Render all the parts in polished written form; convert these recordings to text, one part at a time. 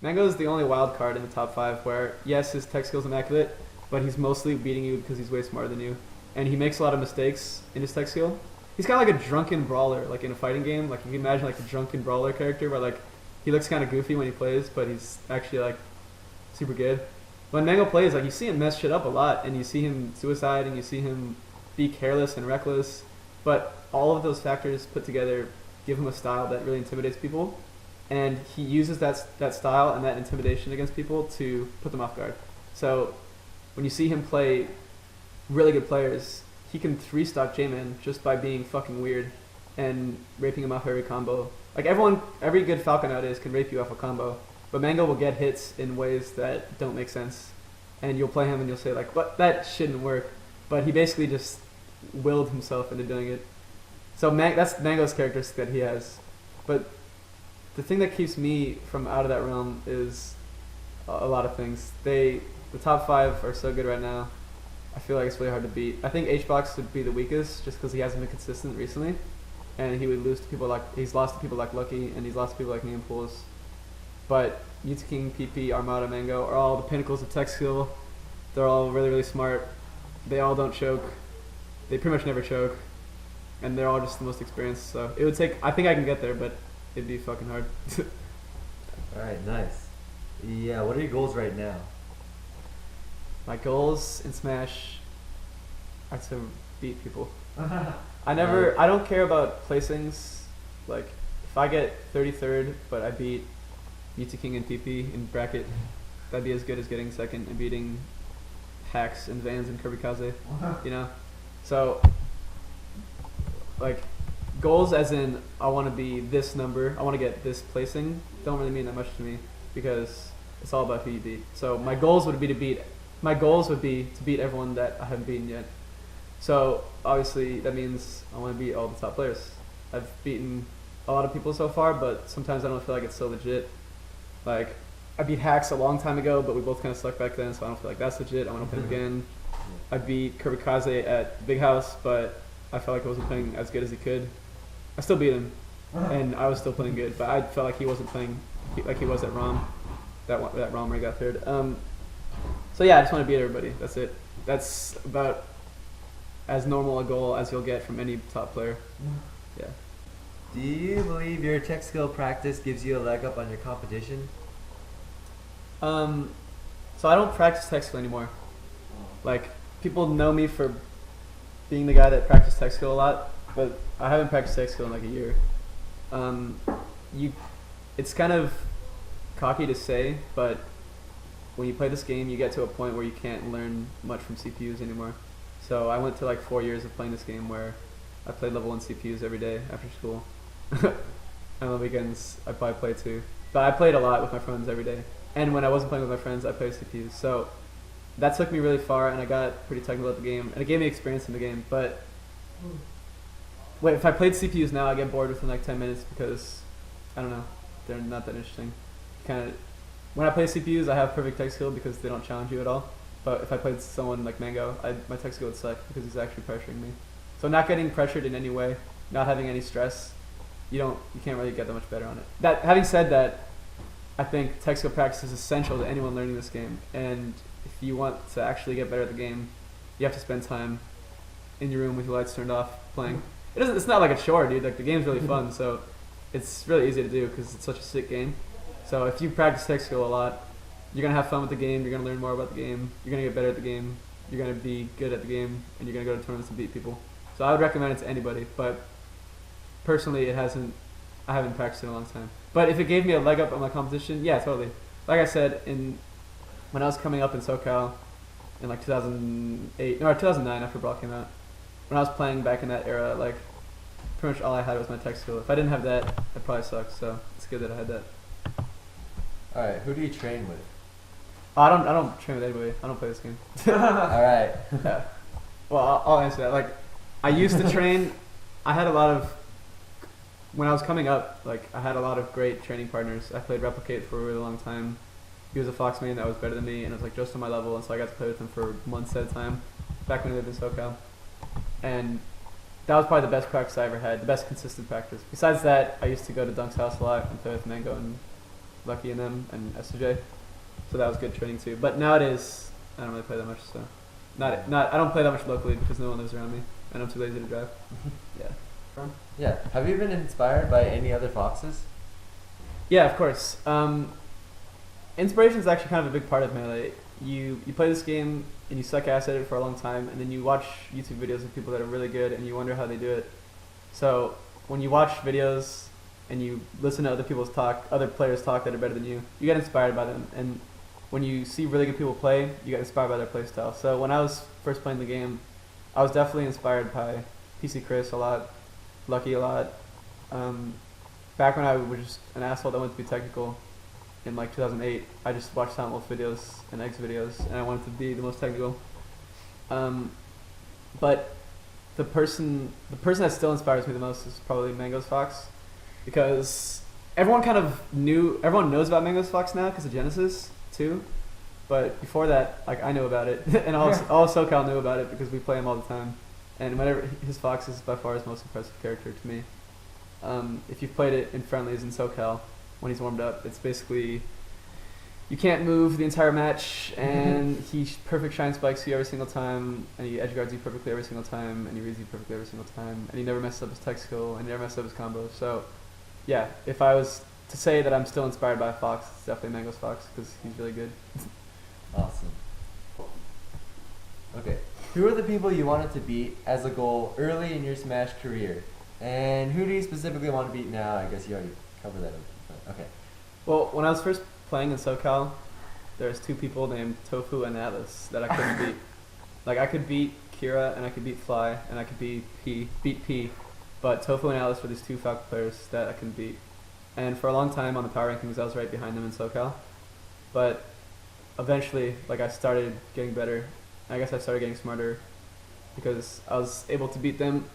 Mango is the only wild card in the top 5 where, yes, his tech skill's immaculate, but he's mostly beating you because he's way smarter than you. And he makes a lot of mistakes in his tech skill. He's kind of like a drunken brawler, like in a fighting game. Like you can imagine like a drunken brawler character where like he looks kind of goofy when he plays, but he's actually like super good. When Mango plays, like you see him mess shit up a lot, and you see him suicide, and you see him be careless and reckless. But all of those factors put together give him a style that really intimidates people, and he uses that style and that intimidation against people to put them off guard. So when you see him play really good players, he can 3-stock J-Man just by being fucking weird and raping him off every combo. Like every good Falcon nowadays can rape you off a combo, but Mango will get hits in ways that don't make sense, and you'll play him and you'll say like, "What? That shouldn't work," but he basically just willed himself into doing it. So that's Mango's characteristic that he has. But the thing that keeps me from out of that realm is a lot of things. The top 5 are so good right now. I feel like it's really hard to beat. I think H-Box would be the weakest just because he hasn't been consistent recently, and he would lose to people like he's lost to people like Lucky, and he's lost to people like me and Pools. But Mewtwo King, PP, Armada, Mango are all the pinnacles of tech skill. They're all really, really smart. They all don't choke. They pretty much never choke, and they're all just the most experienced. So it would take. I think I can get there, but it'd be fucking hard. All right, nice. Yeah, what are your goals right now? My goals in Smash are to beat people. Right. I don't care about placings. Like, if I get 33rd, but I beat Mewtwo King and PP in bracket, that'd be as good as getting second and beating Hacks and Vans and Kirby Kaze, you know? So, like, goals as in, I want to be this number, I want to get this placing, don't really mean that much to me, because it's all about who you beat. So my goals would be to beat everyone that I haven't beaten yet. So obviously that means I want to beat all the top players. I've beaten a lot of people so far, but sometimes I don't feel like it's so legit. Like, I beat Hacks a long time ago, but we both kind of sucked back then, so I don't feel like that's legit. I want to play him again. I beat Kirby Kaze at Big House, but I felt like I wasn't playing as good as he could. I still beat him, and I was still playing good, but I felt like he wasn't playing like he was at ROM. That ROM where he got third. So yeah, I just want to beat everybody. That's it. That's about as normal a goal as you'll get from any top player. Yeah. Do you believe your tech skill practice gives you a leg up on your competition? So I don't practice tech skill anymore. Like, people know me for being the guy that practiced tech skill a lot, but I haven't practiced tech skill in like a year. It's kind of cocky to say, but when you play this game, you get to a point where you can't learn much from CPUs anymore. So I went to like 4 years of playing this game where I played level 1 CPUs every day after school. And on the weekends, I probably played too. But I played a lot with my friends every day. And when I wasn't playing with my friends, I played CPUs. So that took me really far, and I got pretty technical at the game. And it gave me experience in the game. But wait, if I played CPUs now, I get bored within like 10 minutes because, I don't know, they're not that interesting. When I play CPUs, I have perfect tech skill because they don't challenge you at all. But if I played someone like Mango, my tech skill would suck because he's actually pressuring me. So not getting pressured in any way, not having any stress, you can't really get that much better on it. Having said that, I think tech skill practice is essential to anyone learning this game. And if you want to actually get better at the game, you have to spend time in your room with your lights turned off playing. It's not like a chore, dude. Like, the game's really fun, so it's really easy to do because it's such a sick game. So if you practice tech skill a lot, you're going to have fun with the game, you're going to learn more about the game, you're going to get better at the game, you're going to be good at the game, and you're going to go to tournaments and beat people. So I would recommend it to anybody, but personally I haven't practiced in a long time. But if it gave me a leg up on my competition, yeah, totally. Like I said, when I was coming up in SoCal in like 2009 after Brawl came out, when I was playing back in that era, like, pretty much all I had was my tech skill. If I didn't have that, I'd probably suck, so it's good that I had that. Alright, who do you train with? I don't train with anybody. I don't play this game. Alright. Yeah. Well, I'll answer that. Like, I used to train. When I was coming up, like, I had a lot of great training partners. I played Replicate for a really long time. He was a Fox main that was better than me, and it was like just on my level, and so I got to play with him for months at a time, back when I lived in SoCal. And that was probably the best practice I ever had, the best consistent practice. Besides that, I used to go to Dunk's house a lot and play with Mango and Lucky and them and SJ. So that was good training too. But nowadays, I don't really play that much. So I don't play that much locally because no one lives around me and I'm too lazy to drive. Yeah. Yeah. Have you been inspired by any other foxes? Yeah, of course. Inspiration is actually kind of a big part of Melee. You play this game and you suck ass at it for a long time, and then you watch YouTube videos of people that are really good, and you wonder how they do it. So when you watch videos and you listen to other players talk that are better than you get inspired by them. And when you see really good people play, you get inspired by their play style. So when I was first playing the game, I was definitely inspired by PC Chris a lot, Lucky a lot. Back when I was just an asshole that wanted to be technical in like 2008, I just watched Silent Wolf videos and Eggs videos, and I wanted to be the most technical. But the person that still inspires me the most is probably Mango's Fox, because everyone knows about Mango's Fox now because of Genesis too. But before that, like, I knew about it, and all SoCal knew about it because we play him all the time. And whenever his Fox is by far his most impressive character to me. If you've played it in friendlies in SoCal, when he's warmed up, it's basically you can't move the entire match, and he perfect shine spikes you every single time, and he edge guards you perfectly every single time, and he reads you perfectly every single time, and he never messes up his tech skill, and he never messes up his combo. So, yeah, if I was to say that I'm still inspired by Fox, it's definitely Mango's Fox because he's really good. Awesome. Okay. Who are the people you wanted to beat as a goal early in your Smash career? And who do you specifically want to beat now? I guess you already covered that. Okay. Well, when I was first playing in SoCal, there's two people named Tofu and Atlas that I couldn't beat. Like, I could beat Kira and I could beat Fly and I could beat P, but Tofu and Atlas were these two Falcon players that I couldn't beat. And for a long time on the power rankings, I was right behind them in SoCal. But eventually, like, I started getting better. I guess I started getting smarter because I was able to beat them,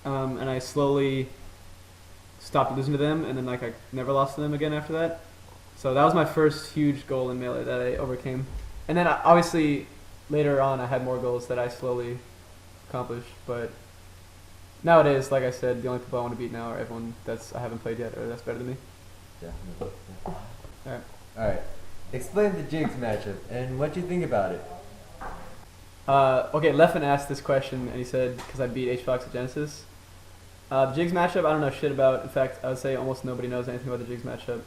and I slowly stopped losing to them, and then like I never lost to them again after that. So that was my first huge goal in Melee that I overcame. And then obviously later on I had more goals that I slowly accomplished. But nowadays, like I said, the only people I want to beat now are everyone I haven't played yet or that's better than me. Yeah. Alright. Alright. Explain the Jigs matchup and what you think about it. Okay, Leffen asked this question and he said, because I beat H-Fox at Genesis. Jigs matchup, I don't know shit about. In fact, I would say almost nobody knows anything about the Jigs matchup.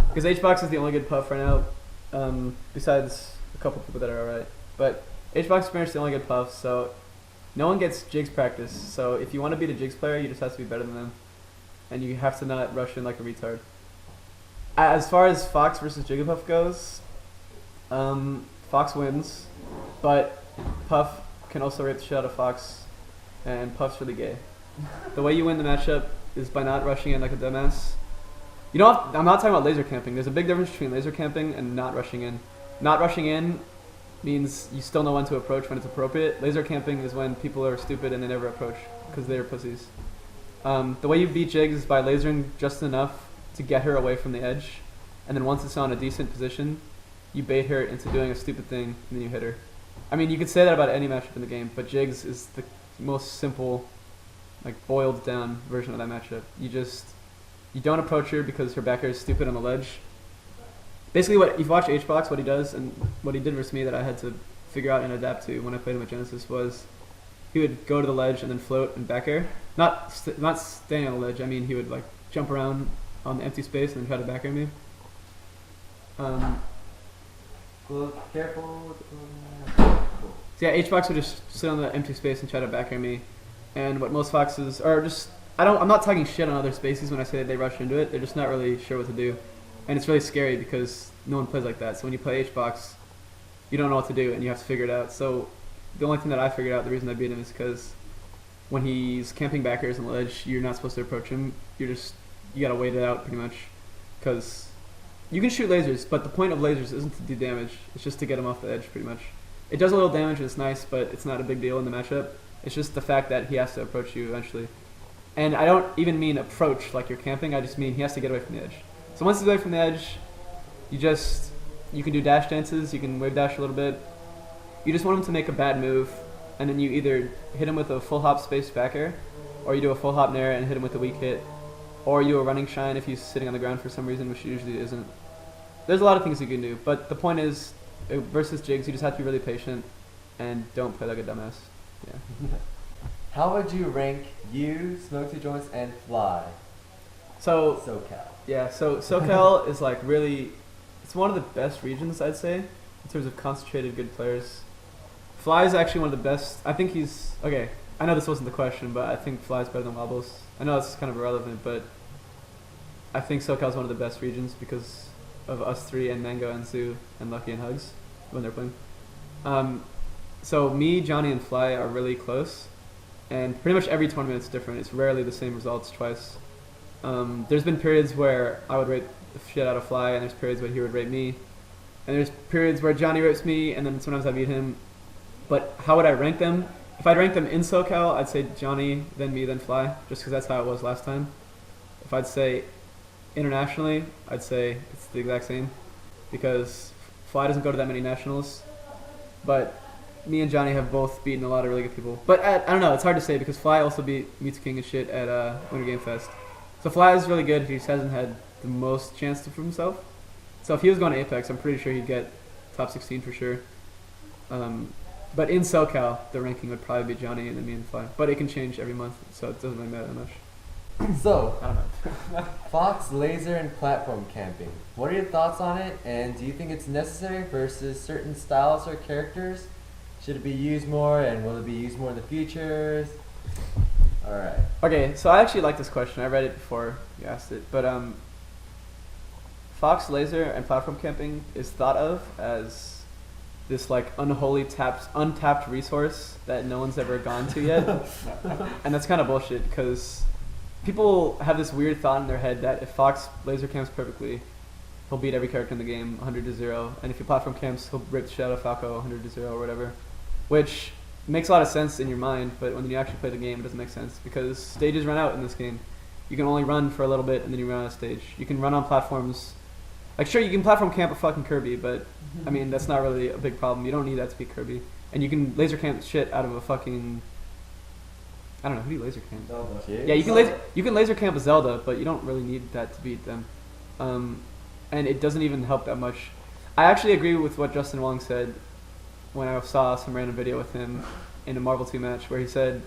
Because H-Fox is the only good puff right now, besides a couple people that are alright. But H-Fox Experience is the only good puff, so no one gets Jigs practice. So if you want to beat a Jigs player, you just have to be better than them. And you have to not rush in like a retard. As far as Fox versus Jigglypuff goes, Fox wins, but Puff can also rape the shit out of Fox, and Puff's really gay. The way you win the matchup is by not rushing in like a dumbass. You know, I'm not talking about laser camping. There's a big difference between laser camping and not rushing in. Not rushing in means you still know when to approach when it's appropriate. Laser camping is when people are stupid and they never approach because they're pussies. The way you beat Jigs is by lasering just enough to get her away from the edge, and then once it's on a decent position, you bait her into doing a stupid thing, and then you hit her. I mean, you could say that about any matchup in the game, but Jigs is the most simple, like, boiled down version of that matchup. You don't approach her because her back air is stupid on the ledge. Basically, if you watch H-Box, what he does, and what he did versus me that I had to figure out and adapt to when I played him at Genesis was he would go to the ledge and then float and back air. Not staying on the ledge, I mean he would, like, jump around on the empty space and then try to back air me. Careful. So yeah, H-Box would just sit on the empty space and try to back air me. And what most Foxes are just, I'm not talking shit on other species when I say that they rush into it. They're just not really sure what to do. And it's really scary because no one plays like that. So when you play H-Box, you don't know what to do and you have to figure it out. So the only thing that I figured out, the reason I beat him is because when he's camping back airs on the ledge, you're not supposed to approach him. You gotta wait it out pretty much, because you can shoot lasers, but the point of lasers isn't to do damage. It's just to get him off the edge pretty much. It does a little damage and it's nice, but it's not a big deal in the matchup. It's just the fact that he has to approach you eventually. And I don't even mean approach like you're camping, I just mean he has to get away from the edge. So once he's away from the edge, you can do dash dances, you can wave dash a little bit. You just want him to make a bad move, and then you either hit him with a full hop space back air, or you do a full hop nair and hit him with a weak hit. or you a running shine if he's sitting on the ground for some reason, which he usually isn't. There's a lot of things you can do, but the point is, versus Jigs, you just have to be really patient and don't play like a dumbass. Yeah. How would you rank you, Smoke 2 Joints, and Fly? So SoCal. yeah, so SoCal is like really, it's one of the best regions I'd say in terms of concentrated good players. Fly is actually one of the best. I think he's okay. I know this wasn't the question, but I think Fly's better than Wobbles. I know it's kind of irrelevant, but I think SoCal is one of the best regions because of us three and Mango and Zoo and Lucky and Hugs when they're playing. So me, Johnny, and Fly are really close, and pretty much every tournament is different. It's rarely the same results twice. There's been periods where I would rate the shit out of Fly, and there's periods where he would rate me, and there's periods where Johnny rates me, and then sometimes I beat him. But how would I rank them? If I'd rank them in SoCal, I'd say Johnny, then me, then Fly, just because that's how it was last time. If I'd say internationally, I'd say it's the exact same, because Fly doesn't go to that many nationals, but me and Johnny have both beaten a lot of really good people. But I don't know, it's hard to say because Fly also beat Mewtwo King and shit at Winter Game Fest. So Fly is really good, he just hasn't had the most chance to prove himself. So if he was going to Apex, I'm pretty sure he'd get top 16 for sure. But in SoCal, the ranking would probably be Johnny and then me and Fly. But it can change every month, so it doesn't really matter that much. So, I don't know. Fox, laser, and platform camping. What are your thoughts on it, and do you think it's necessary versus certain styles or characters? Should it be used more, and will it be used more in the future? Alright. Okay, so I actually like this question. I read it before you asked it. But Fox, laser, and platform camping is thought of as this like untapped resource that no one's ever gone to yet. And that's kind of bullshit because people have this weird thought in their head that if Fox laser camps perfectly, he'll beat every character in the game 100-0, and if he platform camps, he'll rip the shit out of Falco 100-0 or whatever, which makes a lot of sense in your mind, but when you actually play the game, it doesn't make sense because stages run out in this game. You can only run for a little bit and then you run out of stage. You can run on platforms. Like, sure, you can platform camp a fucking Kirby, but I mean, that's not really a big problem. You don't need that to beat Kirby. And you can laser camp shit out of a fucking... I don't know, who do you laser camp? Zelda. Yeah, you can laser camp a Zelda, but you don't really need that to beat them. And it doesn't even help that much. I actually agree with what Justin Wong said when I saw some random video with him in a Marvel 2 match where he said,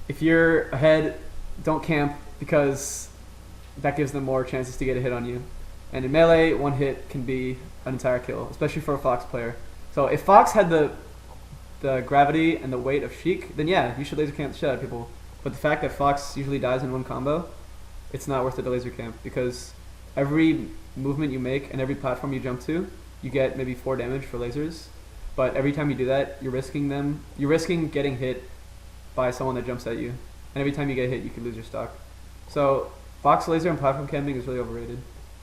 if you're ahead, don't camp because that gives them more chances to get a hit on you. And in Melee, one hit can be an entire kill, especially for a Fox player. So if Fox had the gravity and the weight of Sheik, then yeah, you should laser camp the shit out of people. But the fact that Fox usually dies in one combo, it's not worth it to laser camp because every movement you make and every platform you jump to, you get maybe 4 damage for lasers. But every time you do that, you're risking getting hit by someone that jumps at you. And every time you get hit, you can lose your stock. So Fox laser and platform camping is really overrated.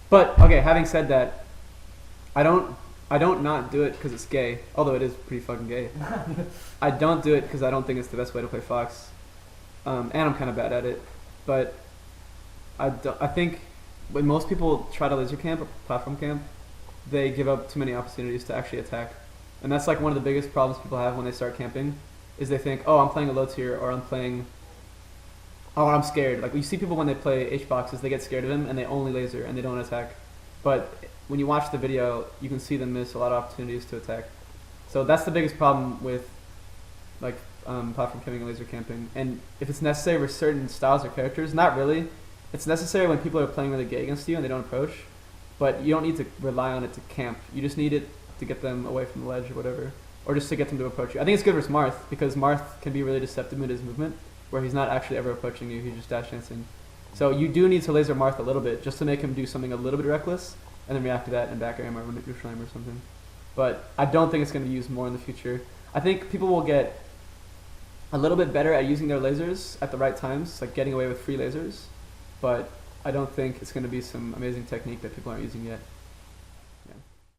But okay, having said that, I don't not do it because it's gay, although it is pretty fucking gay. I don't do it because I don't think it's the best way to play Fox, and I'm kind of bad at it. But I think when most people try to laser camp or platform camp, they give up too many opportunities to actually attack, and that's like one of the biggest problems people have when they start camping, is they think, oh, I'm playing a low tier, or I'm scared. Like, you see people when they play H-boxes, they get scared of him and they only laser and they don't attack. But when you watch the video, you can see them miss a lot of opportunities to attack. So that's the biggest problem with like platform camping and laser camping. And if it's necessary for certain styles or characters, not really. It's necessary when people are playing really gay against you and they don't approach. But you don't need to rely on it to camp. You just need it to get them away from the ledge or whatever. Or just to get them to approach you. I think it's good for Marth because Marth can be really deceptive with his movement, where he's not actually ever approaching you, he's just dash dancing. So you do need to laser Marth a little bit, just to make him do something a little bit reckless, and then react to that and back air him or neutral him or something. But I don't think it's going to be used more in the future. I think people will get a little bit better at using their lasers at the right times, like getting away with free lasers, but I don't think it's going to be some amazing technique that people aren't using yet.